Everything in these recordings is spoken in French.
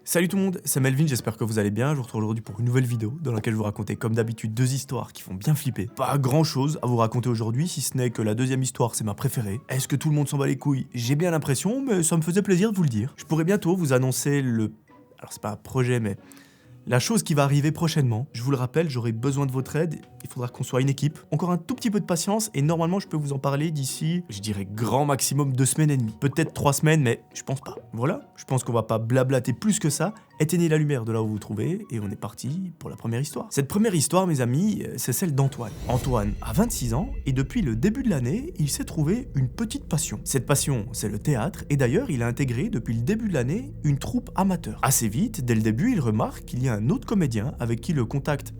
Salut tout le monde, c'est Melvin, j'espère que vous allez bien. Je vous retrouve aujourd'hui pour une nouvelle vidéo dans laquelle je vous racontais comme d'habitude deux histoires qui font bien flipper. Pas grand chose à vous raconter aujourd'hui, si ce n'est que la deuxième histoire c'est ma préférée. Est-ce que tout le monde s'en bat les couilles? J'ai bien l'impression, mais ça me faisait plaisir de vous le dire. Je pourrais bientôt vous annoncer alors c'est pas un projet, mais la chose qui va arriver prochainement. Je vous le rappelle, j'aurai besoin de votre aide, il faudra qu'on soit une équipe. Encore un tout petit peu de patience et normalement je peux vous en parler d'ici, je dirais grand maximum 2 semaines et demie. Peut-être 3 semaines, mais je pense pas. Voilà, je pense qu'on va pas blablater plus que ça. Éteignez la lumière de là où vous vous trouvez et on est parti pour la première histoire. Cette première histoire, mes amis, c'est celle d'Antoine. Antoine a 26 ans et depuis le début de l'année, il s'est trouvé une petite passion. Cette passion, c'est le théâtre et d'ailleurs, il a intégré depuis le début de l'année une troupe amateur. Assez vite, dès le début, il remarque qu'il y a un autre comédien avec qui le contact,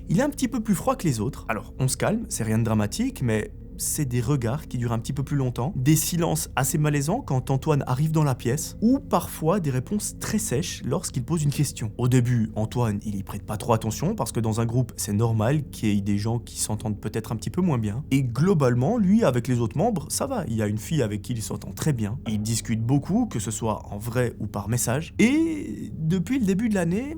il est un petit peu plus froid que les autres. Alors, on se calme, c'est rien de dramatique, mais c'est des regards qui durent un petit peu plus longtemps, des silences assez malaisants quand Antoine arrive dans la pièce, ou parfois des réponses très sèches lorsqu'il pose une question. Au début, Antoine, il y prête pas trop attention parce que dans un groupe, c'est normal qu'il y ait des gens qui s'entendent peut-être un petit peu moins bien. Et globalement, lui, avec les autres membres, ça va. Il y a une fille avec qui il s'entend très bien. Ils discutent beaucoup, que ce soit en vrai ou par message. Et depuis le début de l'année,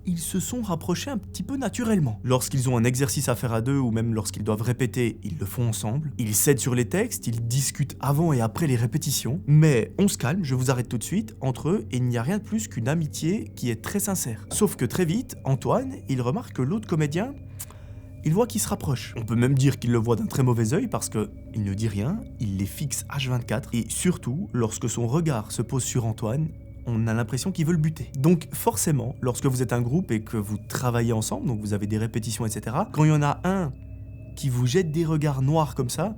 ils se sont rapprochés un petit peu naturellement. Lorsqu'ils ont un exercice à faire à deux ou même lorsqu'ils doivent répéter, ils le font ensemble. Ils s'aident sur les textes, ils discutent avant et après les répétitions. Mais on se calme, je vous arrête tout de suite, entre eux, il n'y a rien de plus qu'une amitié qui est très sincère. Sauf que très vite, Antoine, il remarque que l'autre comédien, il voit qu'il se rapproche. On peut même dire qu'il le voit d'un très mauvais œil parce que il ne dit rien, il les fixe H24 et surtout, lorsque son regard se pose sur Antoine, on a l'impression qu'il veut le buter. Donc forcément, lorsque vous êtes un groupe et que vous travaillez ensemble, donc vous avez des répétitions, etc., quand il y en a un qui vous jette des regards noirs comme ça,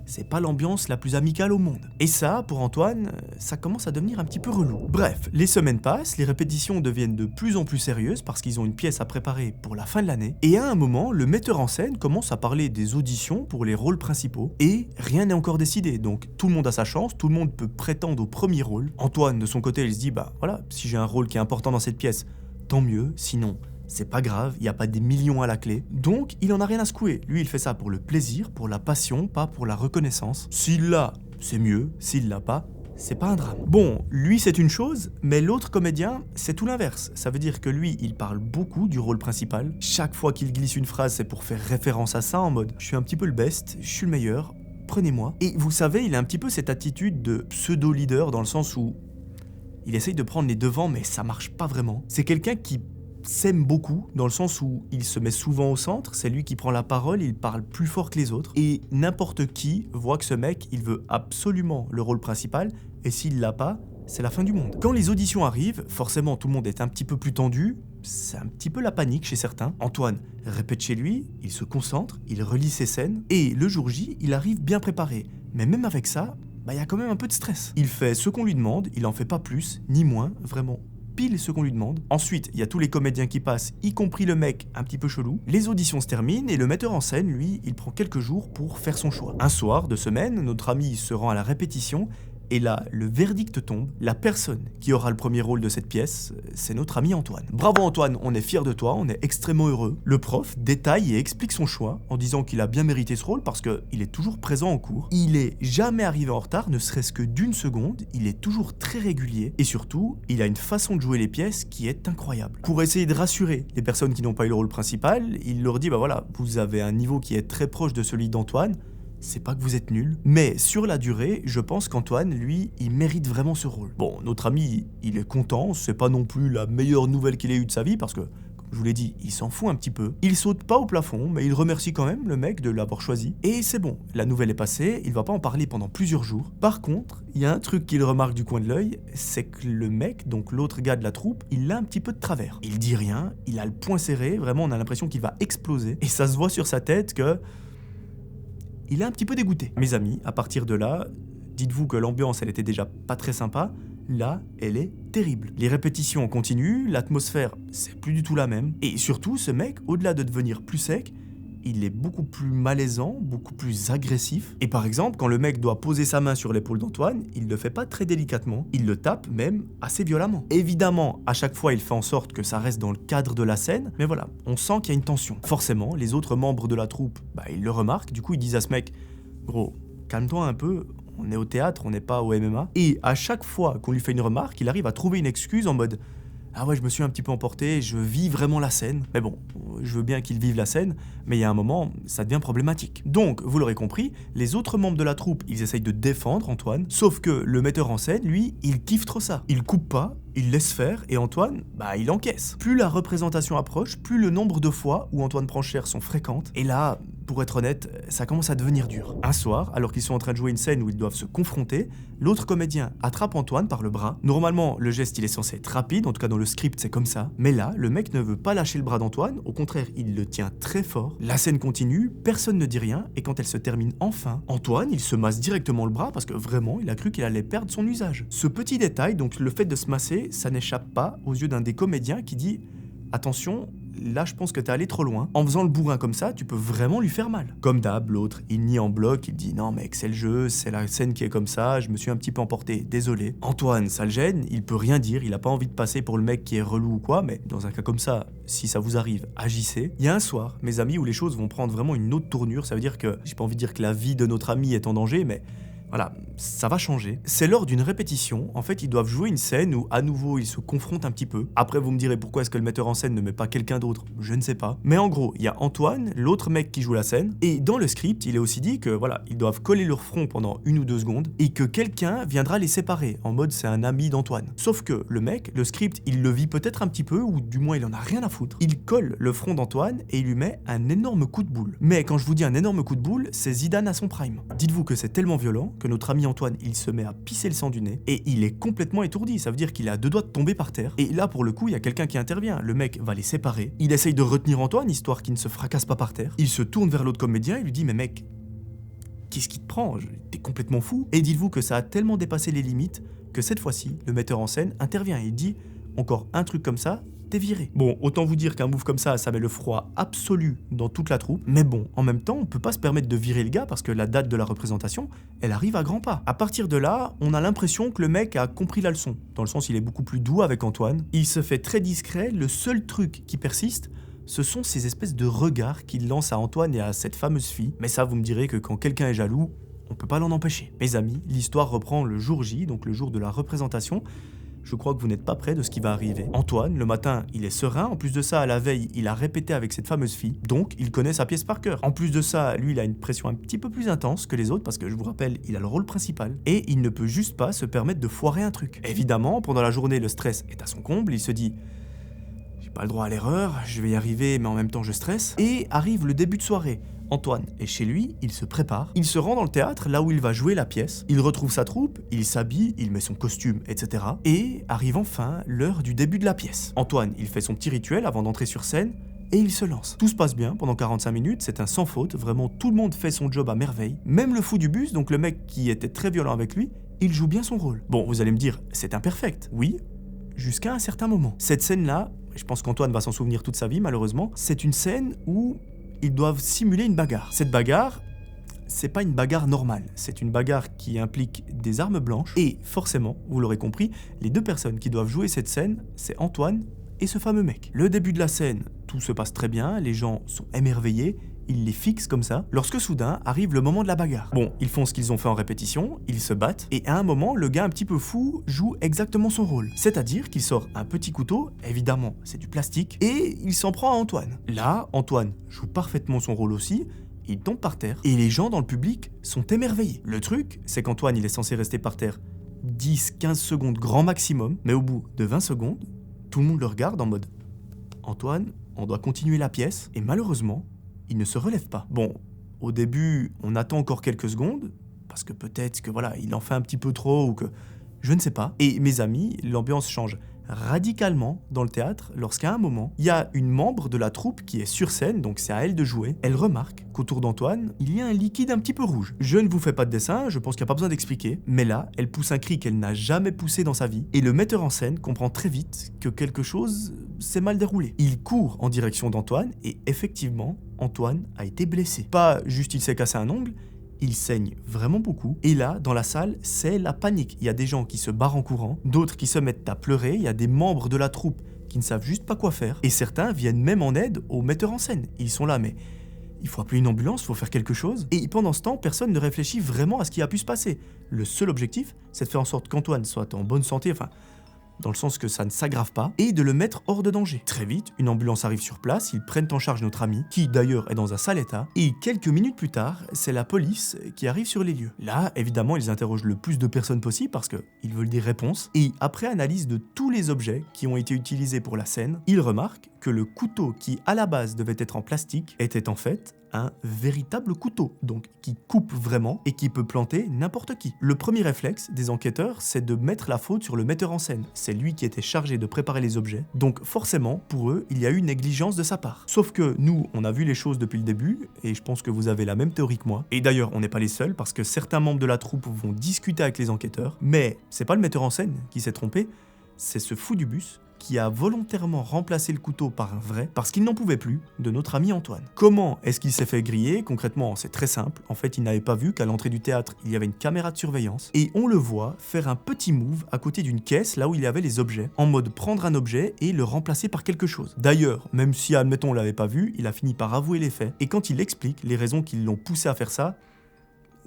c'est pas l'ambiance la plus amicale au monde. Et ça, pour Antoine, ça commence à devenir un petit peu relou. Bref, les semaines passent, les répétitions deviennent de plus en plus sérieuses parce qu'ils ont une pièce à préparer pour la fin de l'année. Et à un moment, le metteur en scène commence à parler des auditions pour les rôles principaux. Et rien n'est encore décidé, donc tout le monde a sa chance, tout le monde peut prétendre au premier rôle. Antoine, de son côté, il se dit, bah voilà, si j'ai un rôle qui est important dans cette pièce, tant mieux, sinon c'est pas grave, il n'y a pas des millions à la clé. Donc, il en a rien à secouer. Lui, il fait ça pour le plaisir, pour la passion, pas pour la reconnaissance. S'il l'a, c'est mieux. S'il l'a pas, c'est pas un drame. Bon, lui, c'est une chose, mais l'autre comédien, c'est tout l'inverse. Ça veut dire que lui, il parle beaucoup du rôle principal. Chaque fois qu'il glisse une phrase, c'est pour faire référence à ça, en mode « je suis un petit peu le best, je suis le meilleur, prenez-moi ». Et vous savez, il a un petit peu cette attitude de pseudo-leader, dans le sens où il essaye de prendre les devants, mais ça marche pas vraiment. C'est quelqu'un qui s'aime beaucoup, dans le sens où il se met souvent au centre, c'est lui qui prend la parole, il parle plus fort que les autres, et n'importe qui voit que ce mec, il veut absolument le rôle principal, et s'il l'a pas, c'est la fin du monde. Quand les auditions arrivent, forcément tout le monde est un petit peu plus tendu, c'est un petit peu la panique chez certains. Antoine répète chez lui, il se concentre, il relit ses scènes, et le jour J, il arrive bien préparé. Mais même avec ça, il y a quand même un peu de stress. Il fait ce qu'on lui demande, il en fait pas plus, ni moins, vraiment pile ce qu'on lui demande. Ensuite, il y a tous les comédiens qui passent, y compris le mec un petit peu chelou. Les auditions se terminent et le metteur en scène, lui, il prend quelques jours pour faire son choix. Un soir de semaine, notre ami se rend à la répétition et là, le verdict tombe. La personne qui aura le premier rôle de cette pièce, c'est notre ami Antoine. Bravo Antoine, on est fiers de toi, on est extrêmement heureux. Le prof détaille et explique son choix en disant qu'il a bien mérité ce rôle parce qu'il est toujours présent en cours. Il est jamais arrivé en retard, ne serait-ce que d'une seconde, il est toujours très régulier et surtout, il a une façon de jouer les pièces qui est incroyable. Pour essayer de rassurer les personnes qui n'ont pas eu le rôle principal, il leur dit, bah voilà, vous avez un niveau qui est très proche de celui d'Antoine, c'est pas que vous êtes nul, mais sur la durée, je pense qu'Antoine, lui, il mérite vraiment ce rôle. Bon, notre ami, il est content, c'est pas non plus la meilleure nouvelle qu'il ait eue de sa vie, parce que, comme je vous l'ai dit, il s'en fout un petit peu. Il saute pas au plafond, mais il remercie quand même le mec de l'avoir choisi. Et c'est bon, la nouvelle est passée, il va pas en parler pendant plusieurs jours. Par contre, il y a un truc qu'il remarque du coin de l'œil, c'est que le mec, donc l'autre gars de la troupe, il a un petit peu de travers. Il dit rien, il a le poing serré, vraiment on a l'impression qu'il va exploser. Et ça se voit sur sa tête que il est un petit peu dégoûté. Mes amis, à partir de là, dites-vous que l'ambiance, elle était déjà pas très sympa. Là, elle est terrible. Les répétitions continuent, l'atmosphère, c'est plus du tout la même. Et surtout, ce mec, au-delà de devenir plus sec, il est beaucoup plus malaisant, beaucoup plus agressif. Et par exemple, quand le mec doit poser sa main sur l'épaule d'Antoine, il le fait pas très délicatement, il le tape même assez violemment. Évidemment, à chaque fois, il fait en sorte que ça reste dans le cadre de la scène, mais voilà, on sent qu'il y a une tension. Forcément, les autres membres de la troupe, ils le remarquent, du coup ils disent à ce mec « Gros, calme-toi un peu, on est au théâtre, on n'est pas au MMA. Et à chaque fois qu'on lui fait une remarque, il arrive à trouver une excuse en mode « Ah ouais, je me suis un petit peu emporté, je vis vraiment la scène. » Mais bon, je veux bien qu'il vive la scène, mais il y a un moment, ça devient problématique. Donc, vous l'aurez compris, les autres membres de la troupe, ils essayent de défendre Antoine, sauf que le metteur en scène, lui, il kiffe trop ça. Il coupe pas, il laisse faire, et Antoine, il encaisse. Plus la représentation approche, plus le nombre de fois où Antoine prend cher sont fréquentes, et là, pour être honnête, ça commence à devenir dur. Un soir, alors qu'ils sont en train de jouer une scène où ils doivent se confronter, l'autre comédien attrape Antoine par le bras. Normalement, le geste, il est censé être rapide, en tout cas dans le script, c'est comme ça. Mais là, le mec ne veut pas lâcher le bras d'Antoine, au contraire, il le tient très fort. La scène continue, personne ne dit rien, et quand elle se termine enfin, Antoine, il se masse directement le bras parce que vraiment, il a cru qu'il allait perdre son usage. Ce petit détail, donc le fait de se masser, ça n'échappe pas aux yeux d'un des comédiens qui dit « Attention, là je pense que t'es allé trop loin. En faisant le bourrin comme ça, tu peux vraiment lui faire mal. » Comme d'hab, l'autre, il nie en bloc, il dit « Non mec, c'est le jeu, c'est la scène qui est comme ça, je me suis un petit peu emporté, désolé. » Antoine, ça le gêne, il peut rien dire, il a pas envie de passer pour le mec qui est relou ou quoi, mais dans un cas comme ça, si ça vous arrive, agissez. Il y a un soir, mes amis, où les choses vont prendre vraiment une autre tournure, ça veut dire que, j'ai pas envie de dire que la vie de notre ami est en danger, mais voilà, ça va changer. C'est lors d'une répétition, en fait, ils doivent jouer une scène où, à nouveau, ils se confrontent un petit peu. Après, vous me direz pourquoi est-ce que le metteur en scène ne met pas quelqu'un d'autre, je ne sais pas. Mais en gros, il y a Antoine, l'autre mec qui joue la scène, et dans le script, il est aussi dit que, voilà, ils doivent coller leur front pendant 1 ou 2 secondes, et que quelqu'un viendra les séparer, en mode c'est un ami d'Antoine. Sauf que le mec, le script, il le vit peut-être un petit peu, ou du moins il en a rien à foutre. Il colle le front d'Antoine, et il lui met un énorme coup de boule. Mais quand je vous dis un énorme coup de boule, c'est Zidane à son prime. Dites-vous que c'est tellement violent que notre ami Antoine, il se met à pisser le sang du nez et il est complètement étourdi, ça veut dire qu'il est à 2 doigts de tomber par terre. Et là, pour le coup, il y a quelqu'un qui intervient. Le mec va les séparer, il essaye de retenir Antoine, histoire qu'il ne se fracasse pas par terre. Il se tourne vers l'autre comédien et lui dit « Mais mec, qu'est-ce qui te prend? T'es complètement fou ?» Et dites-vous que ça a tellement dépassé les limites que cette fois-ci, le metteur en scène intervient et il dit « Encore un truc comme ça, t'es viré. » Bon, autant vous dire qu'un move comme ça met le froid absolu dans toute la troupe, mais bon, en même temps, on peut pas se permettre de virer le gars parce que la date de la représentation, elle arrive à grands pas. À partir de là, on a l'impression que le mec a compris la leçon, dans le sens il est beaucoup plus doux avec Antoine, il se fait très discret, le seul truc qui persiste, ce sont ces espèces de regards qu'il lance à Antoine et à cette fameuse fille, mais ça vous me direz que quand quelqu'un est jaloux, on peut pas l'en empêcher. Mes amis, l'histoire reprend le jour J, donc le jour de la représentation. Je crois que vous n'êtes pas près de ce qui va arriver. Antoine, le matin, il est serein. En plus de ça, à la veille, il a répété avec cette fameuse fille. Donc, il connaît sa pièce par cœur. En plus de ça, lui, il a une pression un petit peu plus intense que les autres parce que, je vous rappelle, il a le rôle principal. Et il ne peut juste pas se permettre de foirer un truc. Évidemment, pendant la journée, le stress est à son comble. Il se dit « J'ai pas le droit à l'erreur, je vais y arriver, mais en même temps, je stresse. » Et arrive le début de soirée. Antoine est chez lui, il se prépare, il se rend dans le théâtre, là où il va jouer la pièce, il retrouve sa troupe, il s'habille, il met son costume, etc. Et arrive enfin l'heure du début de la pièce. Antoine, il fait son petit rituel avant d'entrer sur scène, et il se lance. Tout se passe bien pendant 45 minutes, c'est un sans faute, vraiment tout le monde fait son job à merveille. Même le fou du bus, donc le mec qui était très violent avec lui, il joue bien son rôle. Bon, vous allez me dire, c'est imperfect, oui, jusqu'à un certain moment. Cette scène-là, je pense qu'Antoine va s'en souvenir toute sa vie malheureusement, c'est une scène où ils doivent simuler une bagarre. Cette bagarre, c'est pas une bagarre normale, c'est une bagarre qui implique des armes blanches et forcément, vous l'aurez compris, les 2 personnes qui doivent jouer cette scène, c'est Antoine et ce fameux mec. Le début de la scène, tout se passe très bien, les gens sont émerveillés, ils les fixent comme ça, lorsque soudain arrive le moment de la bagarre. Bon, ils font ce qu'ils ont fait en répétition, ils se battent, et à un moment, le gars un petit peu fou joue exactement son rôle. C'est-à-dire qu'il sort un petit couteau, évidemment, c'est du plastique, et il s'en prend à Antoine. Là, Antoine joue parfaitement son rôle aussi, il tombe par terre, et les gens dans le public sont émerveillés. Le truc, c'est qu'Antoine, il est censé rester par terre 10-15 secondes grand maximum, mais au bout de 20 secondes, tout le monde le regarde en mode « Antoine, on doit continuer la pièce », et malheureusement, il ne se relève pas. Bon, au début, on attend encore quelques secondes, parce que peut-être que voilà, il en fait un petit peu trop ou que... Je ne sais pas. Et mes amis, l'ambiance change radicalement dans le théâtre lorsqu'à un moment, il y a une membre de la troupe qui est sur scène, donc c'est à elle de jouer. Elle remarque qu'autour d'Antoine, il y a un liquide un petit peu rouge. Je ne vous fais pas de dessin, je pense qu'il n'y a pas besoin d'expliquer, mais là, elle pousse un cri qu'elle n'a jamais poussé dans sa vie, et le metteur en scène comprend très vite que quelque chose s'est mal déroulé. Il court en direction d'Antoine, et effectivement, Antoine a été blessé. Pas juste il s'est cassé un ongle, il saigne vraiment beaucoup. Et là, dans la salle, c'est la panique. Il y a des gens qui se barrent en courant, d'autres qui se mettent à pleurer, il y a des membres de la troupe qui ne savent juste pas quoi faire, et certains viennent même en aide au metteur en scène. Ils sont là, mais il faut appeler une ambulance, il faut faire quelque chose. Et pendant ce temps, personne ne réfléchit vraiment à ce qui a pu se passer. Le seul objectif, c'est de faire en sorte qu'Antoine soit en bonne santé, enfin, dans le sens que ça ne s'aggrave pas, et de le mettre hors de danger. Très vite, une ambulance arrive sur place, ils prennent en charge notre ami, qui d'ailleurs est dans un sale état, et quelques minutes plus tard, c'est la police qui arrive sur les lieux. Là, évidemment, ils interrogent le plus de personnes possible parce qu'ils veulent des réponses, et après analyse de tous les objets qui ont été utilisés pour la scène, ils remarquent que le couteau qui à la base devait être en plastique était en fait un véritable couteau, donc qui coupe vraiment et qui peut planter n'importe qui. Le premier réflexe des enquêteurs, c'est de mettre la faute sur le metteur en scène. C'est lui qui était chargé de préparer les objets, donc forcément, pour eux, il y a eu négligence de sa part. Sauf que nous, on a vu les choses depuis le début, et je pense que vous avez la même théorie que moi. Et d'ailleurs, on n'est pas les seuls, parce que certains membres de la troupe vont discuter avec les enquêteurs, mais c'est pas le metteur en scène qui s'est trompé, c'est ce fou du bus qui a volontairement remplacé le couteau par un vrai parce qu'il n'en pouvait plus de notre ami Antoine. Comment est-ce qu'il s'est fait griller? Concrètement, c'est très simple. En fait, il n'avait pas vu qu'à l'entrée du théâtre, il y avait une caméra de surveillance et on le voit faire un petit move à côté d'une caisse là où il y avait les objets, en mode prendre un objet et le remplacer par quelque chose. D'ailleurs, même si admettons on l'avait pas vu, il a fini par avouer les faits et quand il explique les raisons qui l'ont poussé à faire ça,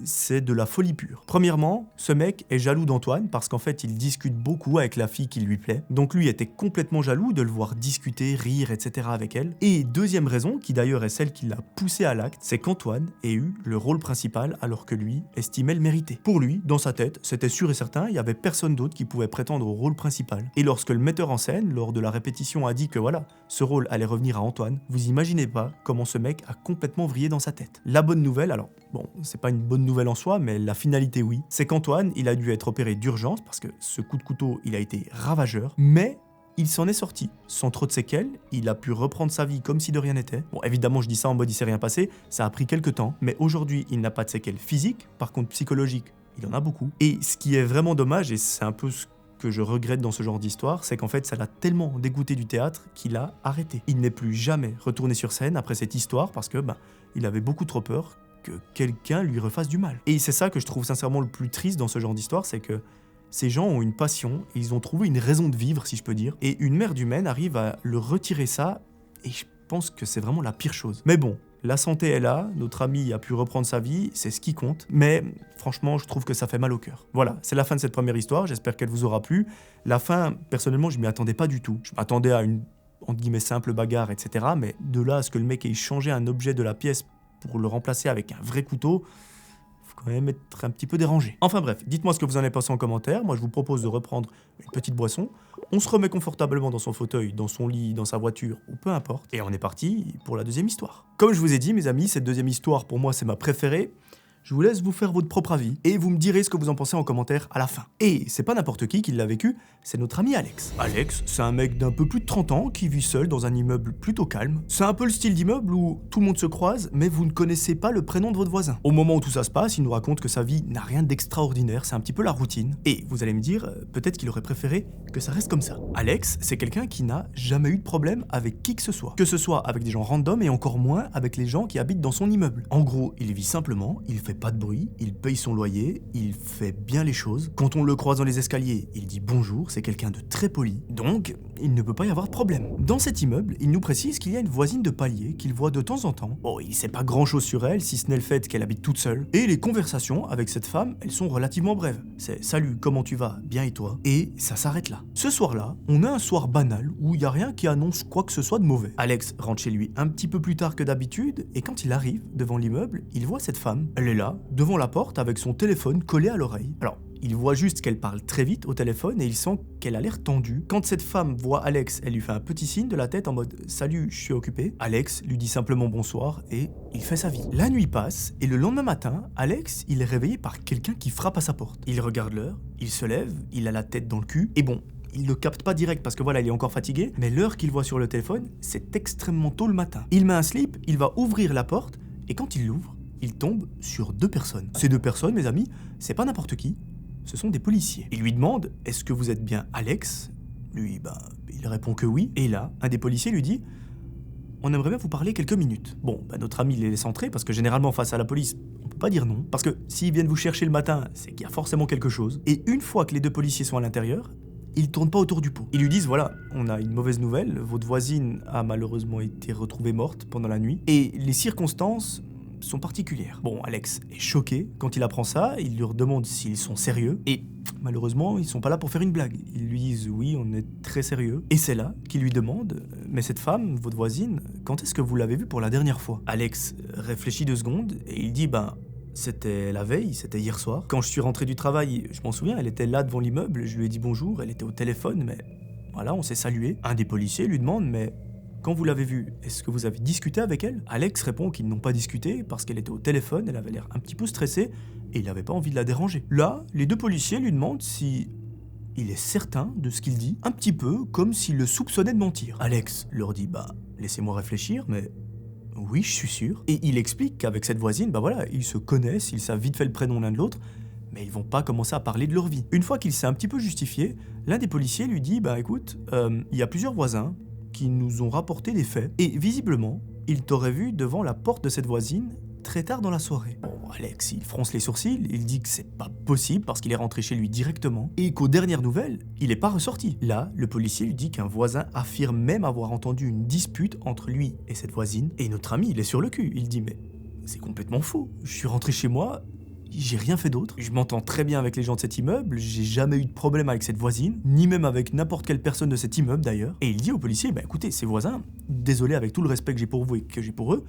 c'est de la folie pure. Premièrement, ce mec est jaloux d'Antoine parce qu'en fait il discute beaucoup avec la fille qui lui plaît, donc lui était complètement jaloux de le voir discuter, rire, etc. avec elle. Et deuxième raison, qui d'ailleurs est celle qui l'a poussé à l'acte, c'est qu'Antoine ait eu le rôle principal alors que lui estimait le mériter. Pour lui, dans sa tête, c'était sûr et certain, il y avait personne d'autre qui pouvait prétendre au rôle principal. Et lorsque le metteur en scène, lors de la répétition, a dit que voilà, ce rôle allait revenir à Antoine, vous imaginez pas comment ce mec a complètement vrillé dans sa tête. La bonne nouvelle, alors bon, c'est pas une bonne nouvelle en soi, mais la finalité oui, c'est qu'Antoine, il a dû être opéré d'urgence parce que ce coup de couteau, il a été ravageur, mais il s'en est sorti, sans trop de séquelles, il a pu reprendre sa vie comme si de rien n'était. Bon, évidemment, je dis ça en mode il s'est rien passé, ça a pris quelques temps, mais aujourd'hui, il n'a pas de séquelles physiques, par contre psychologiques, il en a beaucoup. Et ce qui est vraiment dommage, et c'est un peu ce que je regrette dans ce genre d'histoire, c'est qu'en fait, ça l'a tellement dégoûté du théâtre qu'il a arrêté. Il n'est plus jamais retourné sur scène après cette histoire parce que, il avait beaucoup trop peur que quelqu'un lui refasse du mal. Et c'est ça que je trouve sincèrement le plus triste dans ce genre d'histoire, c'est que ces gens ont une passion et ils ont trouvé une raison de vivre, si je peux dire, et une merde humaine arrive à leur retirer ça, et je pense que c'est vraiment la pire chose. Mais bon, la santé est là, notre ami a pu reprendre sa vie, c'est ce qui compte, mais franchement, je trouve que ça fait mal au cœur. Voilà, c'est la fin de cette première histoire, j'espère qu'elle vous aura plu. La fin, personnellement, je m'y attendais pas du tout. Je m'attendais à une, entre guillemets, simple bagarre, etc., mais de là à ce que le mec ait changé un objet de la pièce pour le remplacer avec un vrai couteau, faut quand même être un petit peu dérangé. Enfin bref, dites-moi ce que vous en avez pensé en commentaire. Moi je vous propose de reprendre une petite boisson. On se remet confortablement dans son fauteuil, dans son lit, dans sa voiture, ou peu importe. Et on est parti pour la deuxième histoire. Comme je vous ai dit mes amis, cette deuxième histoire pour moi c'est ma préférée. Je vous laisse vous faire votre propre avis et vous me direz ce que vous en pensez en commentaire à la fin. Et c'est pas n'importe qui l'a vécu, c'est notre ami Alex. Alex, c'est un mec d'un peu plus de 30 ans qui vit seul dans un immeuble plutôt calme. C'est un peu le style d'immeuble où tout le monde se croise, mais vous ne connaissez pas le prénom de votre voisin. Au moment où tout ça se passe, il nous raconte que sa vie n'a rien d'extraordinaire, c'est un petit peu la routine. Et vous allez me dire, peut-être qu'il aurait préféré que ça reste comme ça. Alex, c'est quelqu'un qui n'a jamais eu de problème avec qui que ce soit. Que ce soit avec des gens random et encore moins avec les gens qui habitent dans son immeuble. En gros, il vit simplement, il fait pas de bruit, il paye son loyer, il fait bien les choses. Quand on le croise dans les escaliers, il dit bonjour, c'est quelqu'un de très poli. Donc, il ne peut pas y avoir de problème. Dans cet immeuble, il nous précise qu'il y a une voisine de palier qu'il voit de temps en temps. Bon, il sait pas grand chose sur elle, si ce n'est le fait qu'elle habite toute seule. Et les conversations avec cette femme, elles sont relativement brèves. C'est salut, comment tu vas? Bien et toi? Et ça s'arrête là. Ce soir-là, on a un soir banal où il y a rien qui annonce quoi que ce soit de mauvais. Alex rentre chez lui un petit peu plus tard que d'habitude et quand il arrive devant l'immeuble, il voit cette femme. Elle est là, devant la porte avec son téléphone collé à l'oreille. Alors, il voit juste qu'elle parle très vite au téléphone et il sent qu'elle a l'air tendue. Quand cette femme voit Alex, elle lui fait un petit signe de la tête en mode « Salut, je suis occupé ». Alex lui dit simplement bonsoir et il fait sa vie. La nuit passe et le lendemain matin, Alex, il est réveillé par quelqu'un qui frappe à sa porte. Il regarde l'heure, il se lève, il a la tête dans le cul et bon, il le capte pas direct parce que voilà, il est encore fatigué, mais l'heure qu'il voit sur le téléphone, c'est extrêmement tôt le matin. Il met un slip, il va ouvrir la porte et quand il l'ouvre, il tombe sur deux personnes. Ces deux personnes, mes amis, c'est pas n'importe qui, ce sont des policiers. Il lui demande « Est-ce que vous êtes bien Alex ?» Lui, il répond que oui. Et là, un des policiers lui dit « On aimerait bien vous parler quelques minutes. » Bon, notre ami les laisse entrer parce que généralement face à la police, on peut pas dire non. Parce que s'ils viennent vous chercher le matin, c'est qu'il y a forcément quelque chose. Et une fois que les deux policiers sont à l'intérieur, ils tournent pas autour du pot. Ils lui disent voilà, on a une mauvaise nouvelle, votre voisine a malheureusement été retrouvée morte pendant la nuit, et les circonstances sont particulières. Bon, Alex est choqué quand il apprend ça, il leur demande s'ils sont sérieux, et malheureusement, ils sont pas là pour faire une blague. Ils lui disent oui, on est très sérieux, et c'est là qu'il lui demande mais cette femme, votre voisine, quand est-ce que vous l'avez vue pour la dernière fois? Alex réfléchit 2 secondes, et il dit c'était la veille, c'était hier soir. Quand je suis rentré du travail, je m'en souviens, elle était là devant l'immeuble, je lui ai dit bonjour, elle était au téléphone, mais voilà, on s'est salué. Un des policiers lui demande mais quand vous l'avez vue, est-ce que vous avez discuté avec elle? Alex répond qu'ils n'ont pas discuté parce qu'elle était au téléphone, elle avait l'air un petit peu stressée et il n'avait pas envie de la déranger. Là, les 2 policiers lui demandent si il est certain de ce qu'il dit, un petit peu comme s'il le soupçonnait de mentir. Alex leur dit laissez-moi réfléchir, mais oui, je suis sûr. Et il explique qu'avec cette voisine, voilà, ils se connaissent, ils savent vite fait le prénom l'un de l'autre, mais ils vont pas commencer à parler de leur vie. Une fois qu'il s'est un petit peu justifié, l'un des policiers lui dit écoute, il y a plusieurs voisins qui nous ont rapporté des faits, et visiblement, ils t'auraient vu devant la porte de cette voisine très tard dans la soirée. Bon, Alex, il fronce les sourcils, il dit que c'est pas possible parce qu'il est rentré chez lui directement, et qu'aux dernières nouvelles, il est pas ressorti. Là, le policier lui dit qu'un voisin affirme même avoir entendu une dispute entre lui et cette voisine, et notre ami, il est sur le cul. Il dit mais c'est complètement faux, je suis rentré chez moi, j'ai rien fait d'autre, je m'entends très bien avec les gens de cet immeuble, j'ai jamais eu de problème avec cette voisine, ni même avec n'importe quelle personne de cet immeuble d'ailleurs. Et il dit au policier, écoutez, ces voisins, désolé avec tout le respect que j'ai pour vous et que j'ai pour eux,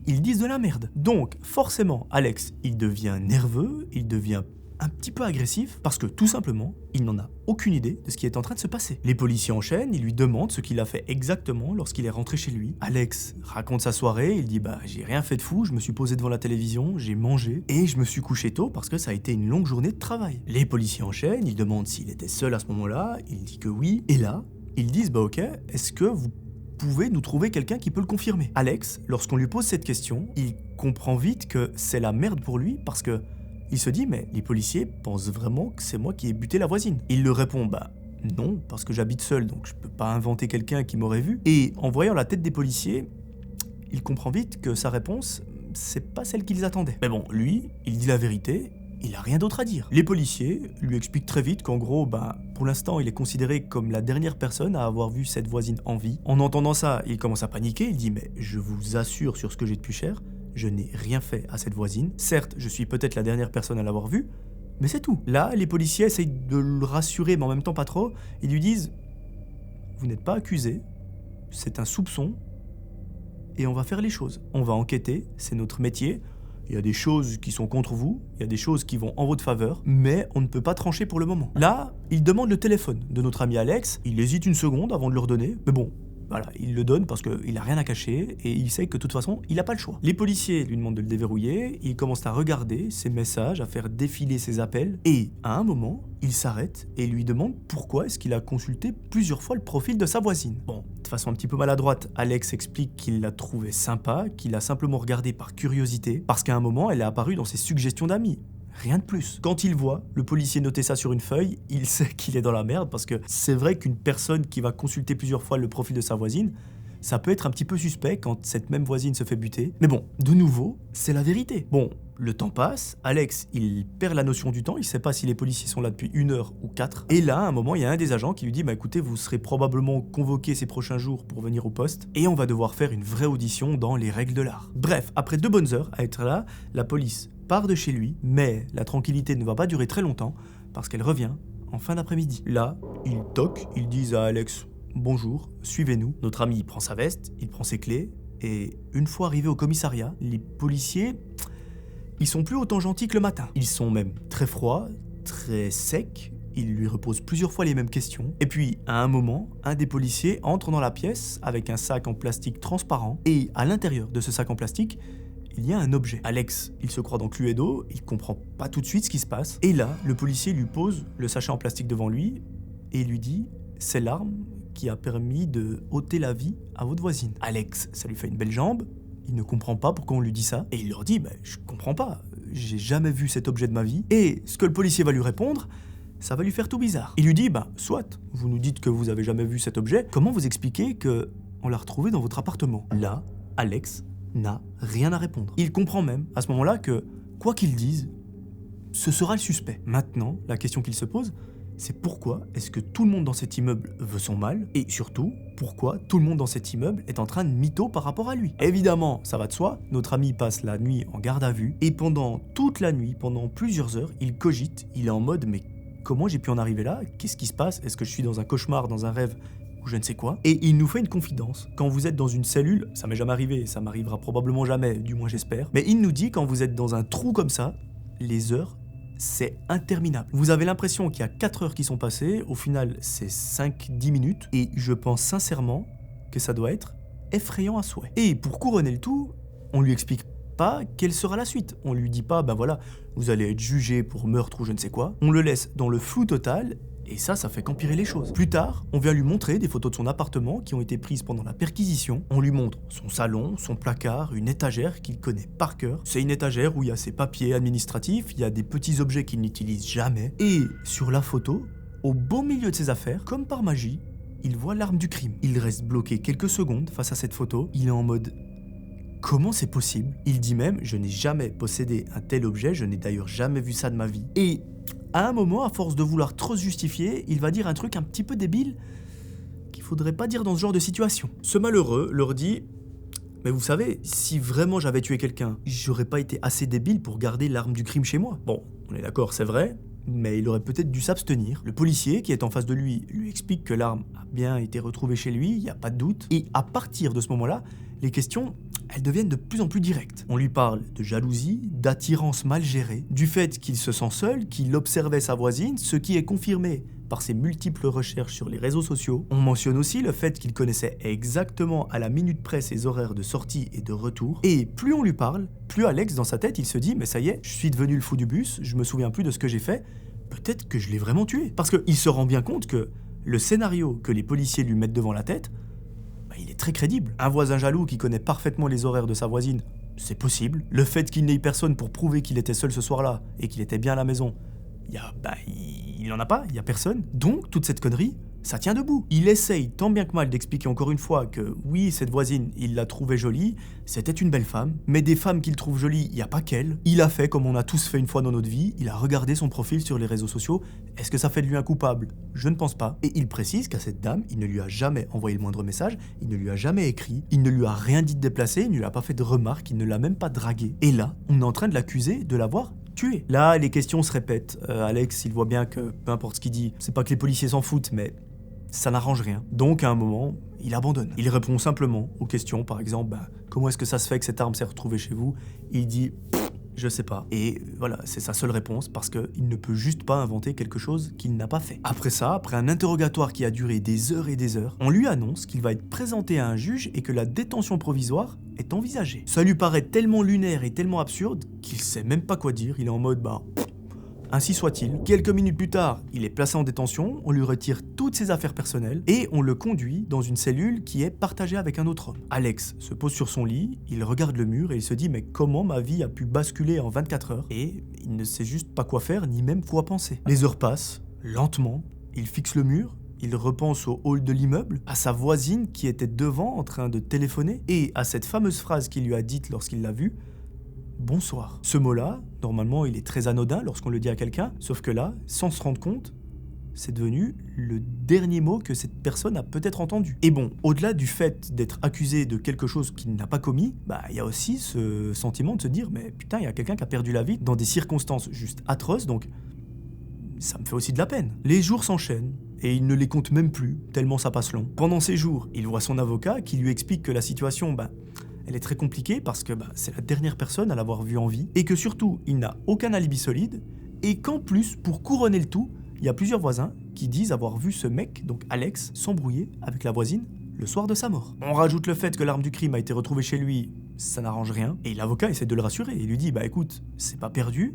ils disent de la merde. Donc, forcément, Alex, il devient nerveux, il devient un petit peu agressif, parce que tout simplement, il n'en a aucune idée de ce qui est en train de se passer. Les policiers enchaînent, ils lui demandent ce qu'il a fait exactement lorsqu'il est rentré chez lui. Alex raconte sa soirée, il dit j'ai rien fait de fou, je me suis posé devant la télévision, j'ai mangé, et je me suis couché tôt parce que ça a été une longue journée de travail. Les policiers enchaînent, ils demandent s'il était seul à ce moment-là, il dit que oui, et là, ils disent ok, est-ce que vous pouvez nous trouver quelqu'un qui peut le confirmer? Alex, lorsqu'on lui pose cette question, il comprend vite que c'est la merde pour lui parce que il se dit mais les policiers pensent vraiment que c'est moi qui ai buté la voisine. Il leur répond non, parce que j'habite seul donc je peux pas inventer quelqu'un qui m'aurait vu. Et en voyant la tête des policiers, il comprend vite que sa réponse, c'est pas celle qu'ils attendaient. Mais bon, lui, il dit la vérité. Il a rien d'autre à dire. Les policiers lui expliquent très vite qu'en gros, pour l'instant, il est considéré comme la dernière personne à avoir vu cette voisine en vie. En entendant ça, il commence à paniquer, il dit mais je vous assure sur ce que j'ai de plus cher, je n'ai rien fait à cette voisine. Certes, je suis peut-être la dernière personne à l'avoir vue, mais c'est tout. Là, les policiers essayent de le rassurer, mais en même temps pas trop. Ils lui disent vous n'êtes pas accusé, c'est un soupçon, et on va faire les choses. On va enquêter, c'est notre métier. Il y a des choses qui sont contre vous, il y a des choses qui vont en votre faveur, mais on ne peut pas trancher pour le moment. Là, il demande le téléphone de notre ami Alex, il hésite une seconde avant de le redonner, mais bon, voilà, il le donne parce qu'il n'a rien à cacher et il sait que de toute façon, il n'a pas le choix. Les policiers lui demandent de le déverrouiller, il commence à regarder ses messages, à faire défiler ses appels, et à un moment, il s'arrête et lui demande pourquoi est-ce qu'il a consulté plusieurs fois le profil de sa voisine. Bon, de façon un petit peu maladroite, Alex explique qu'il l'a trouvé sympa, qu'il a simplement regardé par curiosité, parce qu'à un moment, elle est apparue dans ses suggestions d'amis. Rien de plus. Quand il voit le policier noter ça sur une feuille, il sait qu'il est dans la merde parce que c'est vrai qu'une personne qui va consulter plusieurs fois le profil de sa voisine, ça peut être un petit peu suspect quand cette même voisine se fait buter. Mais bon, de nouveau, c'est la vérité. Bon, le temps passe, Alex, il perd la notion du temps, il sait pas si les policiers sont là depuis 1 heure ou 4. Et là, à un moment, il y a un des agents qui lui dit écoutez, vous serez probablement convoqué ces prochains jours pour venir au poste, et on va devoir faire une vraie audition dans les règles de l'art. Bref, après 2 bonnes heures à être là, la police part de chez lui, mais la tranquillité ne va pas durer très longtemps, parce qu'elle revient en fin d'après-midi. Là, ils toquent, ils disent à Alex « Bonjour, suivez-nous ». Notre ami prend sa veste, il prend ses clés, et une fois arrivé au commissariat, les policiers, ils sont plus autant gentils que le matin. Ils sont même très froids, très secs, ils lui reposent plusieurs fois les mêmes questions. Et puis, à un moment, un des policiers entre dans la pièce avec un sac en plastique transparent, et à l'intérieur de ce sac en plastique, il y a un objet. Alex, il se croit dans Cluedo, il comprend pas tout de suite ce qui se passe. Et là, le policier lui pose le sachet en plastique devant lui et lui dit « C'est l'arme qui a permis de ôter la vie à votre voisine. » Alex, ça lui fait une belle jambe, il ne comprend pas pourquoi on lui dit ça. Et il leur dit « Je comprends pas, j'ai jamais vu cet objet de ma vie. » Et ce que le policier va lui répondre, ça va lui faire tout bizarre. Il lui dit « Soit, vous nous dites que vous avez jamais vu cet objet, comment vous expliquez que on l'a retrouvé dans votre appartement ?» Là, Alex n'a rien à répondre. Il comprend même, à ce moment-là, que, quoi qu'il dise, ce sera le suspect. Maintenant, la question qu'il se pose, c'est pourquoi est-ce que tout le monde dans cet immeuble veut son mal, et surtout, pourquoi tout le monde dans cet immeuble est en train de mytho par rapport à lui. Évidemment, ça va de soi, notre ami passe la nuit en garde à vue, et pendant toute la nuit, pendant plusieurs heures, il cogite, il est en mode mais comment j'ai pu en arriver là? Qu'est-ce qui se passe? Est-ce que je suis dans un cauchemar, dans un rêve ou je ne sais quoi? Et il nous fait une confidence. Quand vous êtes dans une cellule, ça m'est jamais arrivé, ça m'arrivera probablement jamais, du moins j'espère, mais il nous dit quand vous êtes dans un trou comme ça, les heures c'est interminable. Vous avez l'impression qu'il y a 4 heures qui sont passées, au final c'est 5-10 minutes, et je pense sincèrement que ça doit être effrayant à souhait. Et pour couronner le tout, on lui explique pas quelle sera la suite. On lui dit pas, ben voilà, vous allez être jugé pour meurtre ou je ne sais quoi. On le laisse dans le flou total, et ça fait qu'empirer les choses. Plus tard, on vient lui montrer des photos de son appartement qui ont été prises pendant la perquisition. On lui montre son salon, son placard, une étagère qu'il connaît par cœur. C'est une étagère où il y a ses papiers administratifs, il y a des petits objets qu'il n'utilise jamais. Et sur la photo, au beau milieu de ses affaires, comme par magie, il voit l'arme du crime. Il reste bloqué quelques secondes face à cette photo. Il est en mode... Comment c'est possible? Il dit même, je n'ai jamais possédé un tel objet, je n'ai d'ailleurs jamais vu ça de ma vie. Et à un moment, à force de vouloir trop se justifier, il va dire un truc un petit peu débile qu'il faudrait pas dire dans ce genre de situation. Ce malheureux leur dit, mais vous savez, si vraiment j'avais tué quelqu'un, j'aurais pas été assez débile pour garder l'arme du crime chez moi. Bon, on est d'accord, c'est vrai, mais il aurait peut-être dû s'abstenir. Le policier qui est en face de lui explique que l'arme a bien été retrouvée chez lui, il n'y a pas de doute. Et à partir de ce moment-là, les questions, elles deviennent de plus en plus directes. On lui parle de jalousie, d'attirance mal gérée, du fait qu'il se sent seul, qu'il observait sa voisine, ce qui est confirmé par ses multiples recherches sur les réseaux sociaux. On mentionne aussi le fait qu'il connaissait exactement à la minute près ses horaires de sortie et de retour. Et plus on lui parle, plus Alex, dans sa tête, il se dit « mais ça y est, je suis devenu le fou du bus, je me souviens plus de ce que j'ai fait, peut-être que je l'ai vraiment tué. » Parce qu'il se rend bien compte que le scénario que les policiers lui mettent devant la tête, il est très crédible. Un voisin jaloux qui connaît parfaitement les horaires de sa voisine, c'est possible. Le fait qu'il n'ait eu personne pour prouver qu'il était seul ce soir-là et qu'il était bien à la maison, il n'en a pas, il n'y a personne. Donc, toute cette connerie, ça tient debout. Il essaye tant bien que mal d'expliquer encore une fois que oui, cette voisine, il l'a trouvée jolie, c'était une belle femme, mais des femmes qu'il trouve jolies, il n'y a pas qu'elle. Il a fait comme on a tous fait une fois dans notre vie, il a regardé son profil sur les réseaux sociaux. Est-ce que ça fait de lui un coupable? Je ne pense pas. Et il précise qu'à cette dame, il ne lui a jamais envoyé le moindre message, il ne lui a jamais écrit, il ne lui a rien dit de déplacé, il ne lui a pas fait de remarques, il ne l'a même pas dragué. Et là, on est en train de l'accuser de l'avoir tué. Là, les questions se répètent. Alex, il voit bien que peu importe ce qu'il dit, c'est pas que les policiers s'en foutent, mais ça n'arrange rien. Donc à un moment, il abandonne. Il répond simplement aux questions, par exemple, comment est-ce que ça se fait que cette arme s'est retrouvée chez vous? Il dit, je sais pas. Et voilà, c'est sa seule réponse, parce qu'il ne peut juste pas inventer quelque chose qu'il n'a pas fait. Après ça, après un interrogatoire qui a duré des heures et des heures, on lui annonce qu'il va être présenté à un juge et que la détention provisoire est envisagée. Ça lui paraît tellement lunaire et tellement absurde qu'il sait même pas quoi dire. Il est en mode, ainsi soit-il. Quelques minutes plus tard, il est placé en détention, on lui retire toutes ses affaires personnelles et on le conduit dans une cellule qui est partagée avec un autre homme. Alex se pose sur son lit, il regarde le mur et il se dit mais comment ma vie a pu basculer en 24 heures? Et il ne sait juste pas quoi faire ni même quoi penser. Les heures passent, lentement, il fixe le mur, il repense au hall de l'immeuble, à sa voisine qui était devant en train de téléphoner et à cette fameuse phrase qu'il lui a dite lorsqu'il l'a vue. Bonsoir. Ce mot-là, normalement, il est très anodin lorsqu'on le dit à quelqu'un, sauf que là, sans se rendre compte, c'est devenu le dernier mot que cette personne a peut-être entendu. Et bon, au-delà du fait d'être accusé de quelque chose qu'il n'a pas commis, il y a aussi ce sentiment de se dire, mais putain, il y a quelqu'un qui a perdu la vie dans des circonstances juste atroces, donc ça me fait aussi de la peine. Les jours s'enchaînent, et il ne les compte même plus, tellement ça passe long. Pendant ces jours, il voit son avocat qui lui explique que la situation, elle est très compliquée parce que c'est la dernière personne à l'avoir vu en vie et que surtout, il n'a aucun alibi solide et qu'en plus, pour couronner le tout, il y a plusieurs voisins qui disent avoir vu ce mec, donc Alex, s'embrouiller avec la voisine le soir de sa mort. On rajoute le fait que l'arme du crime a été retrouvée chez lui, ça n'arrange rien, et l'avocat essaie de le rassurer. Il lui dit, écoute, c'est pas perdu,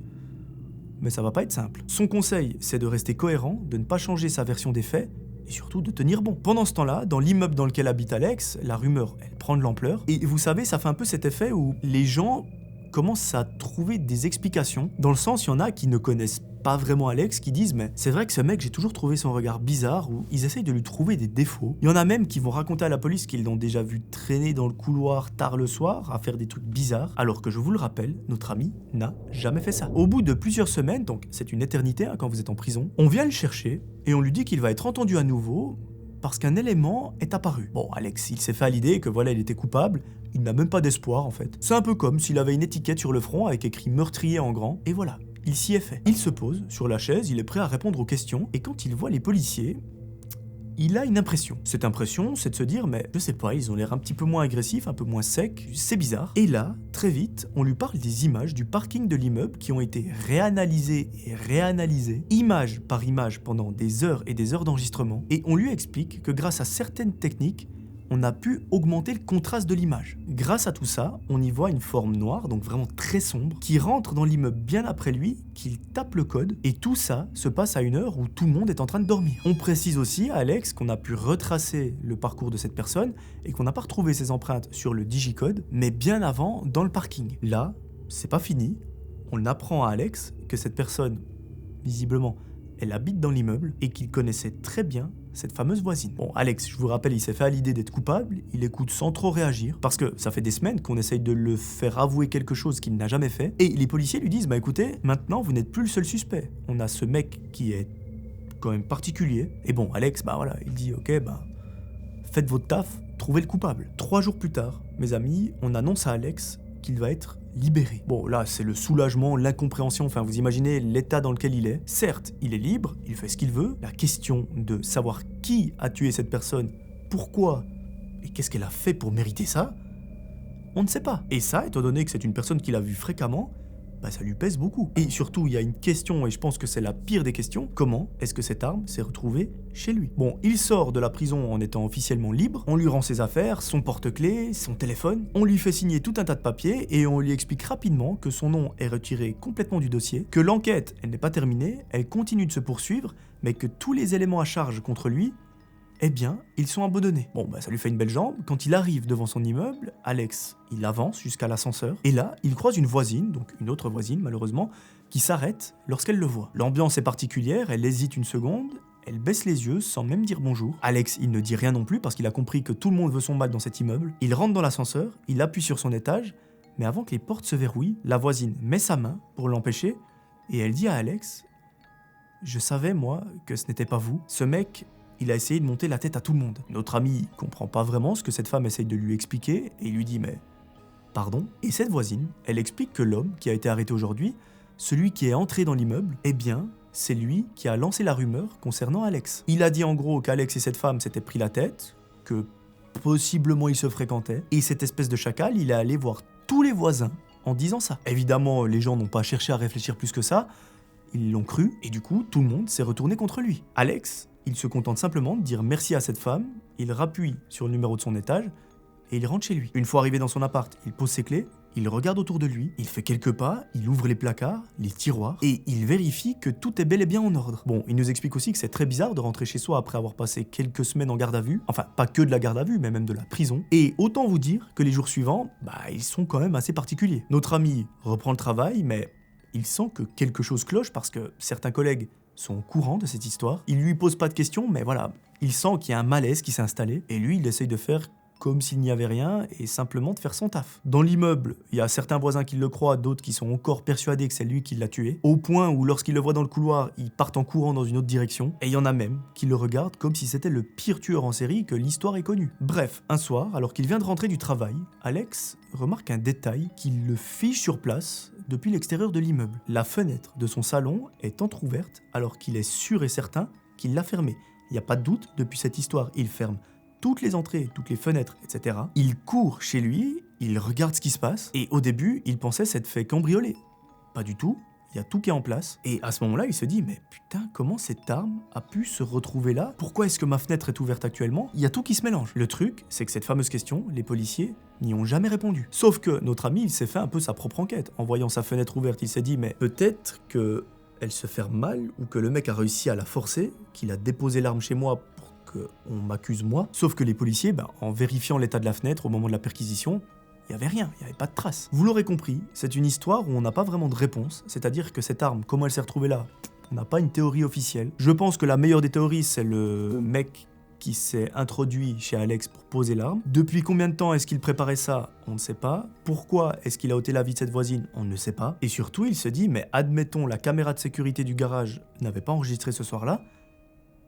mais ça va pas être simple. Son conseil, c'est de rester cohérent, de ne pas changer sa version des faits, et surtout de tenir bon. Pendant ce temps-là, dans l'immeuble dans lequel habite Alex, la rumeur, elle prend de l'ampleur. Et vous savez, ça fait un peu cet effet où les gens commencent à trouver des explications. Dans le sens, il y en a qui ne connaissent pas vraiment Alex, qui disent mais c'est vrai que ce mec, j'ai toujours trouvé son regard bizarre, ou ils essayent de lui trouver des défauts. Il y en a même qui vont raconter à la police qu'ils l'ont déjà vu traîner dans le couloir tard le soir à faire des trucs bizarres, alors que je vous le rappelle, notre ami n'a jamais fait ça. Au bout de plusieurs semaines, donc c'est une éternité quand vous êtes en prison, on vient le chercher et on lui dit qu'il va être entendu à nouveau parce qu'un élément est apparu. Bon, Alex, il s'est fait à l'idée que voilà, il était coupable, il n'a même pas d'espoir en fait. C'est un peu comme s'il avait une étiquette sur le front avec écrit meurtrier en grand, et voilà, il s'y est fait. Il se pose sur la chaise, il est prêt à répondre aux questions, et quand il voit les policiers, il a une impression. Cette impression, c'est de se dire, mais je sais pas, ils ont l'air un petit peu moins agressifs, un peu moins secs, c'est bizarre. Et là, très vite, on lui parle des images du parking de l'immeuble qui ont été réanalysées et réanalysées, image par image pendant des heures et des heures d'enregistrement, et on lui explique que grâce à certaines techniques, on a pu augmenter le contraste de l'image. Grâce à tout ça, on y voit une forme noire, donc vraiment très sombre, qui rentre dans l'immeuble bien après lui, qu'il tape le code, et tout ça se passe à une heure où tout le monde est en train de dormir. On précise aussi à Alex qu'on a pu retracer le parcours de cette personne, et qu'on n'a pas retrouvé ses empreintes sur le digicode, mais bien avant, dans le parking. Là, c'est pas fini, on apprend à Alex que cette personne, visiblement, elle habite dans l'immeuble, et qu'il connaissait très bien cette fameuse voisine. Bon, Alex, je vous rappelle, il s'est fait à l'idée d'être coupable, il écoute sans trop réagir, parce que ça fait des semaines qu'on essaye de le faire avouer quelque chose qu'il n'a jamais fait, et les policiers lui disent, bah écoutez, maintenant vous n'êtes plus le seul suspect, on a ce mec qui est quand même particulier, et bon, Alex, bah voilà, il dit, ok, bah, faites votre taf, trouvez le coupable. 3 jours plus tard, mes amis, on annonce à Alex qu'il va être libéré. Bon, là, c'est le soulagement, l'incompréhension, enfin, vous imaginez l'état dans lequel il est. Certes, il est libre, il fait ce qu'il veut. La question de savoir qui a tué cette personne, pourquoi, et qu'est-ce qu'elle a fait pour mériter ça, on ne sait pas. Et ça, étant donné que c'est une personne qu'il a vue fréquemment, bah ça lui pèse beaucoup. Et surtout, il y a une question, et je pense que c'est la pire des questions, comment est-ce que cette arme s'est retrouvée chez lui? Bon, il sort de la prison en étant officiellement libre, on lui rend ses affaires, son porte-clés, son téléphone, on lui fait signer tout un tas de papiers, et on lui explique rapidement que son nom est retiré complètement du dossier, que l'enquête, elle n'est pas terminée, elle continue de se poursuivre, mais que tous les éléments à charge contre lui, eh bien, ils sont abandonnés. Bon, bah ça lui fait une belle jambe. Quand il arrive devant son immeuble, Alex, il avance jusqu'à l'ascenseur. Et là, il croise une voisine, donc une autre voisine malheureusement, qui s'arrête lorsqu'elle le voit. L'ambiance est particulière, elle hésite une seconde, elle baisse les yeux sans même dire bonjour. Alex, il ne dit rien non plus parce qu'il a compris que tout le monde veut son mal dans cet immeuble. Il rentre dans l'ascenseur, il appuie sur son étage, mais avant que les portes se verrouillent, la voisine met sa main pour l'empêcher et elle dit à Alex « Je savais, moi, que ce n'était pas vous. Ce mec... il a essayé de monter la tête à tout le monde. » Notre ami comprend pas vraiment ce que cette femme essaye de lui expliquer et il lui dit « Mais, pardon ?» Et cette voisine, elle explique que l'homme qui a été arrêté aujourd'hui, celui qui est entré dans l'immeuble, eh bien, c'est lui qui a lancé la rumeur concernant Alex. Il a dit en gros qu'Alex et cette femme s'étaient pris la tête, que possiblement ils se fréquentaient, et cette espèce de chacal, il est allé voir tous les voisins en disant ça. Évidemment, les gens n'ont pas cherché à réfléchir plus que ça, ils l'ont cru, et du coup, tout le monde s'est retourné contre lui. Alex, il se contente simplement de dire merci à cette femme, il rappuie sur le numéro de son étage et il rentre chez lui. Une fois arrivé dans son appart, il pose ses clés, il regarde autour de lui, il fait quelques pas, il ouvre les placards, les tiroirs et il vérifie que tout est bel et bien en ordre. Bon, il nous explique aussi que c'est très bizarre de rentrer chez soi après avoir passé quelques semaines en garde à vue, enfin pas que de la garde à vue mais même de la prison. Et autant vous dire que les jours suivants, bah ils sont quand même assez particuliers. Notre ami reprend le travail mais il sent que quelque chose cloche parce que certains collègues sont au courant de cette histoire. Il lui pose pas de questions, mais voilà, il sent qu'il y a un malaise qui s'est installé, et lui, il essaye de faire comme s'il n'y avait rien, et simplement de faire son taf. Dans l'immeuble, il y a certains voisins qui le croient, d'autres qui sont encore persuadés que c'est lui qui l'a tué, au point où lorsqu'ils le voient dans le couloir, ils partent en courant dans une autre direction, et il y en a même qui le regardent comme si c'était le pire tueur en série que l'histoire ait connu. Bref, un soir, alors qu'il vient de rentrer du travail, Alex remarque un détail qui le fiche sur place depuis l'extérieur de l'immeuble. La fenêtre de son salon est entrouverte alors qu'il est sûr et certain qu'il l'a fermée. Il n'y a pas de doute, depuis cette histoire, il ferme toutes les entrées, toutes les fenêtres, etc. Il court chez lui, il regarde ce qui se passe, et au début, il pensait s'être fait cambrioler. Pas du tout, il y a tout qui est en place, et à ce moment-là, il se dit, mais putain, comment cette arme a pu se retrouver là? Pourquoi est-ce que ma fenêtre est ouverte actuellement? Il y a tout qui se mélange. Le truc, c'est que cette fameuse question, les policiers n'y ont jamais répondu. Sauf que notre ami, il s'est fait un peu sa propre enquête. En voyant sa fenêtre ouverte, il s'est dit, mais peut-être que elle se ferme mal, ou que le mec a réussi à la forcer, qu'il a déposé l'arme chez moi pour qu'on m'accuse moi. Sauf que les policiers, en vérifiant l'état de la fenêtre au moment de la perquisition, il n'y avait rien, il n'y avait pas de traces. Vous l'aurez compris, c'est une histoire où on n'a pas vraiment de réponse, c'est-à-dire que cette arme, comment elle s'est retrouvée là, On n'a pas une théorie officielle. Je pense que la meilleure des théories, c'est le mec qui s'est introduit chez Alex pour poser l'arme. Depuis combien de temps est-ce qu'il préparait ça? On ne sait pas. Pourquoi est-ce qu'il a ôté la vie de cette voisine? On ne sait pas. Et surtout, il se dit, mais admettons, la caméra de sécurité du garage n'avait pas enregistré ce soir-là,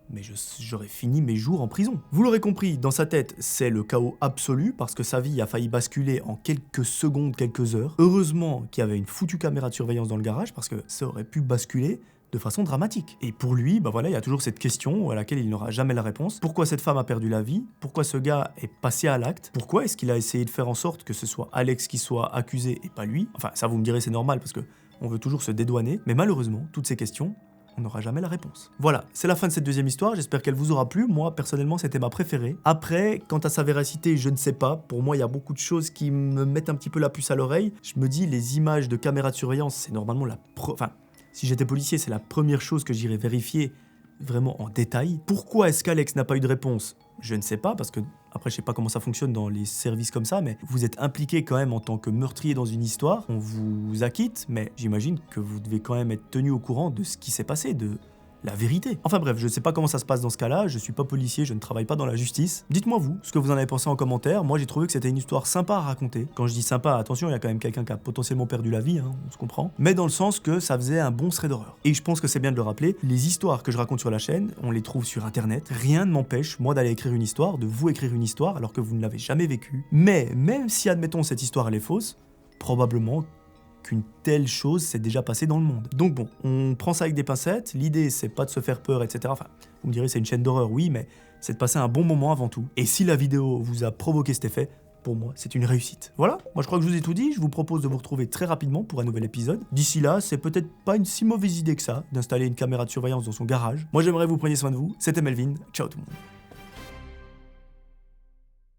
mais j'aurais fini mes jours en prison. Vous l'aurez compris, dans sa tête, c'est le chaos absolu, parce que sa vie a failli basculer en quelques secondes, quelques heures. Heureusement qu'il y avait une foutue caméra de surveillance dans le garage, parce que ça aurait pu basculer de façon dramatique. Et pour lui, bah voilà, il y a toujours cette question à laquelle il n'aura jamais la réponse. Pourquoi cette femme a perdu la vie? Pourquoi ce gars est passé à l'acte? Pourquoi est-ce qu'il a essayé de faire en sorte que ce soit Alex qui soit accusé et pas lui? Enfin, ça vous me direz, c'est normal, parce que on veut toujours se dédouaner. Mais malheureusement, toutes ces questions, on n'aura jamais la réponse. Voilà, c'est la fin de cette deuxième histoire, j'espère qu'elle vous aura plu. Moi, personnellement, c'était ma préférée. Après, quant à sa véracité, je ne sais pas. Pour moi, il y a beaucoup de choses qui me mettent un petit peu la puce à l'oreille. Je me dis, les images de caméras de surveillance, c'est normalement Enfin, si j'étais policier, c'est la première chose que j'irais vérifier vraiment en détail. Pourquoi est-ce qu'Alex n'a pas eu de réponse? Je ne sais pas, parce que, après, je sais pas comment ça fonctionne dans les services comme ça, mais vous êtes impliqué quand même en tant que meurtrier dans une histoire, on vous acquitte, mais j'imagine que vous devez quand même être tenu au courant de ce qui s'est passé, de la vérité. Enfin bref, je sais pas comment ça se passe dans ce cas-là, je suis pas policier, je ne travaille pas dans la justice. Dites-moi vous, ce que vous en avez pensé en commentaire. Moi j'ai trouvé que c'était une histoire sympa à raconter. Quand je dis sympa, attention, il y a quand même quelqu'un qui a potentiellement perdu la vie, hein, on se comprend. Mais dans le sens que ça faisait un bon thread d'horreur. Et je pense que c'est bien de le rappeler, les histoires que je raconte sur la chaîne, on les trouve sur internet. Rien ne m'empêche, moi, d'aller écrire une histoire, de vous écrire une histoire alors que vous ne l'avez jamais vécue. Mais même si, admettons, cette histoire elle est fausse, probablement qu'une telle chose s'est déjà passée dans le monde. Donc bon, on prend ça avec des pincettes, l'idée c'est pas de se faire peur, etc. Enfin, vous me direz c'est une chaîne d'horreur, oui, mais c'est de passer un bon moment avant tout. Et si la vidéo vous a provoqué cet effet, pour moi, c'est une réussite. Voilà, moi je crois que je vous ai tout dit, je vous propose de vous retrouver très rapidement pour un nouvel épisode. D'ici là, c'est peut-être pas une si mauvaise idée que ça, d'installer une caméra de surveillance dans son garage. Moi j'aimerais que vous preniez soin de vous, c'était Melvin, ciao tout le monde.